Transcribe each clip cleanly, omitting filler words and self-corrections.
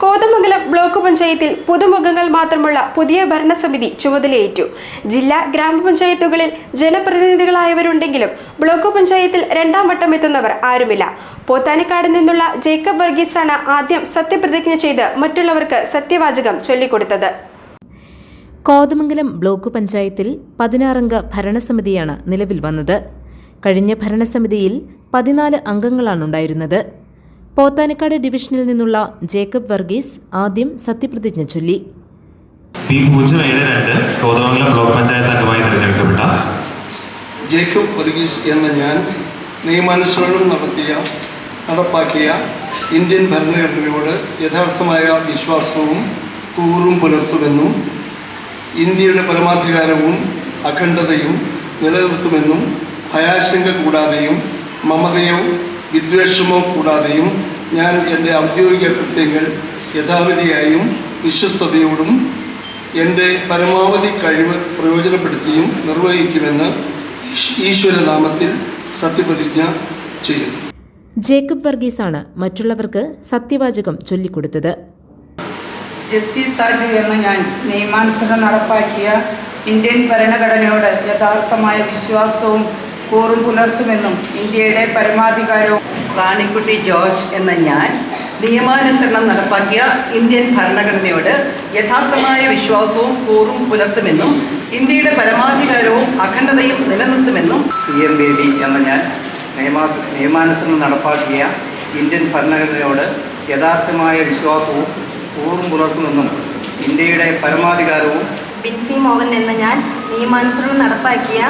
Kothamangalam block പഞ്ചായത്തിൽ പുതുമുഖങ്ങൾ മാത്രമുള്ള പുതിയ ഭരണസമിതി ചുമതലയേറ്റു. ജില്ലാ ഗ്രാമപഞ്ചായത്തുകളിൽ ജനപ്രതിനിധികളായവരുണ്ടെങ്കിലും ബ്ലോക്ക് പഞ്ചായത്തിൽ രണ്ടാം വട്ടം എത്തുന്നവർ ആരുമില്ല. പോത്താനിക്കാട് നിന്നുള്ള ജേക്കബ് വർഗീസാണ് ആദ്യം സത്യപ്രതിജ്ഞ ചെയ്ത് മറ്റുള്ളവർക്ക് സത്യവാചകം ചൊല്ലിക്കൊടുത്തത്. കോതമംഗലം ബ്ലോക്ക് പഞ്ചായത്തിൽ 16-അംഗ ഭരണസമിതിയാണ് നിലവിൽ വന്നത്. കഴിഞ്ഞ ഭരണസമിതിയിൽ 14 അംഗങ്ങളാണുണ്ടായിരുന്നത്. പോത്താനിക്കാട് ഡിവിഷനിൽ നിന്നുള്ള ജേക്കബ് വർഗീസ് ആദ്യം സത്യപ്രതിജ്ഞ ചൊല്ലി. കോതമംഗലം ബ്ലോക്ക് പഞ്ചായത്ത് അംഗമായി തിരഞ്ഞെടുക്കപ്പെട്ട ജേക്കബ് വർഗീസ് എന്ന ഞാൻ നിയമാനുസരണം നടപ്പാക്കിയ ഇന്ത്യൻ ഭരണഘടനയോട് യഥാർത്ഥമായ വിശ്വാസവും കൂറും പുലർത്തുമെന്നും ഇന്ത്യയുടെ പരമാധികാരവും അഖണ്ഡതയും നിലനിർത്തുമെന്നും ഭയാശങ്ക കൂടാതെയും മമതയോ വിദ്വേഷമോ കൂടാതെയും ഞാൻ എൻ്റെ ഔദ്യോഗിക കൃത്യങ്ങൾ യഥാവിധിയായും വിശ്വസ്തയോടും എൻ്റെ പരമാവധി കഴിവ് പ്രയോജനപ്പെടുത്തിയും നിർവഹിക്കുമെന്ന് ഈശ്വരനാമത്തിൽ സത്യപ്രതിജ്ഞ ചെയ്യുന്നു. ജേക്കബ് വർഗീസാണ് മറ്റുള്ളവർക്ക് സത്യവാചകം ചൊല്ലിക്കൊടുത്തത്. ജെസ്സി സാജു എന്ന ഞാൻ നിയമാനുസരണം നടപ്പാക്കിയ ഇന്ത്യൻ ഭരണഘടനയോട് യഥാർത്ഥമായ വിശ്വാസവും കൂറും പുലർത്തുമെന്നും ഇന്ത്യയുടെ പരമാധികാരവും. റാണിക്കുട്ടി ജോർജ് എന്ന ഞാൻ നിയമാനുസരണം നടപ്പാക്കിയ ഇന്ത്യൻ ഭരണഘടനയോട് യഥാർത്ഥമായ വിശ്വാസവും കൂറും പുലർത്തുമെന്നും ഇന്ത്യയുടെ പരമാധികാരവും അഖണ്ഡതയും നിലനിർത്തുമെന്നും. CM ബേബി എന്ന ഞാൻ നിയമാനുസരണം നടപ്പാക്കിയ ഇന്ത്യൻ ഭരണഘടനയോട് യഥാർത്ഥമായ വിശ്വാസവും കൂറും പുലർത്തുമെന്നും ഇന്ത്യയുടെ പരമാധികാരവും. ബിൻസി മോഹൻ എന്ന ഞാൻ നിയമാനുസരണം നടപ്പാക്കിയ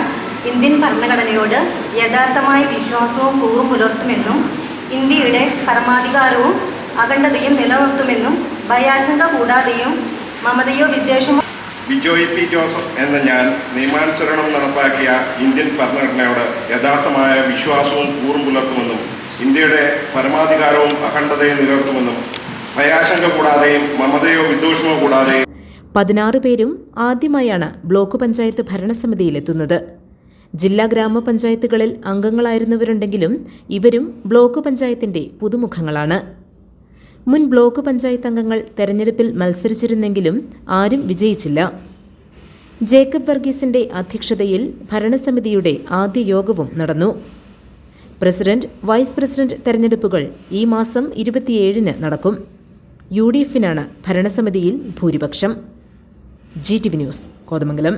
ഇന്ത്യൻ ഭരണഘടനയോട് യഥാർത്ഥമായ വിശ്വാസവും കൂറും പുലർത്തുമെന്നും ഇന്ത്യയുടെ പരമാധികാരവും അഖണ്ഡതയും നിലനിർത്തുമെന്നും ഭയാശങ്ക കൂടാതെയും മമതയോ വിദ്വേഷമോ. ബിജോയ് പി ജോസഫ് എന്ന ഞാൻ നിയമാനുസരണം നടപ്പാക്കിയ ഇന്ത്യൻ ഭരണഘടനയോട് യഥാർത്ഥമായ വിശ്വാസവും കൂറും പുലർത്തുമെന്നും ഇന്ത്യയുടെ പരമാധികാരവും അഖണ്ഡതയും നിലനിർത്തുമെന്നും ഭയാശങ്ക കൂടാതെയും മമതയോ വിദ്വേഷമോ കൂടാതെയും. 16 പേരും ആദ്യമായാണ് ബ്ലോക്ക് പഞ്ചായത്ത് ഭരണസമിതിയിലെത്തുന്നത്. ജില്ലാ ഗ്രാമപഞ്ചായത്തുകളിൽ അംഗങ്ങളായിരുന്നവരുണ്ടെങ്കിലും ഇവരും ബ്ലോക്ക് പഞ്ചായത്തിന്റെ പുതുമുഖങ്ങളാണ്. മുൻ ബ്ലോക്ക് പഞ്ചായത്ത് അംഗങ്ങൾ തെരഞ്ഞെടുപ്പിൽ മത്സരിച്ചിരുന്നെങ്കിലും ആരും വിജയിച്ചില്ല. ജേക്കബ് വർഗീസിന്റെ അധ്യക്ഷതയിൽ ഭരണസമിതിയുടെ ആദ്യ യോഗവും നടന്നു. പ്രസിഡന്റ്, വൈസ് പ്രസിഡന്റ് തെരഞ്ഞെടുപ്പുകൾ ഈ മാസം 27-ന് നടക്കും. UDF-നാണ് ഭരണസമിതിയിൽ ഭൂരിപക്ഷം. GTV news, Kothamangalam.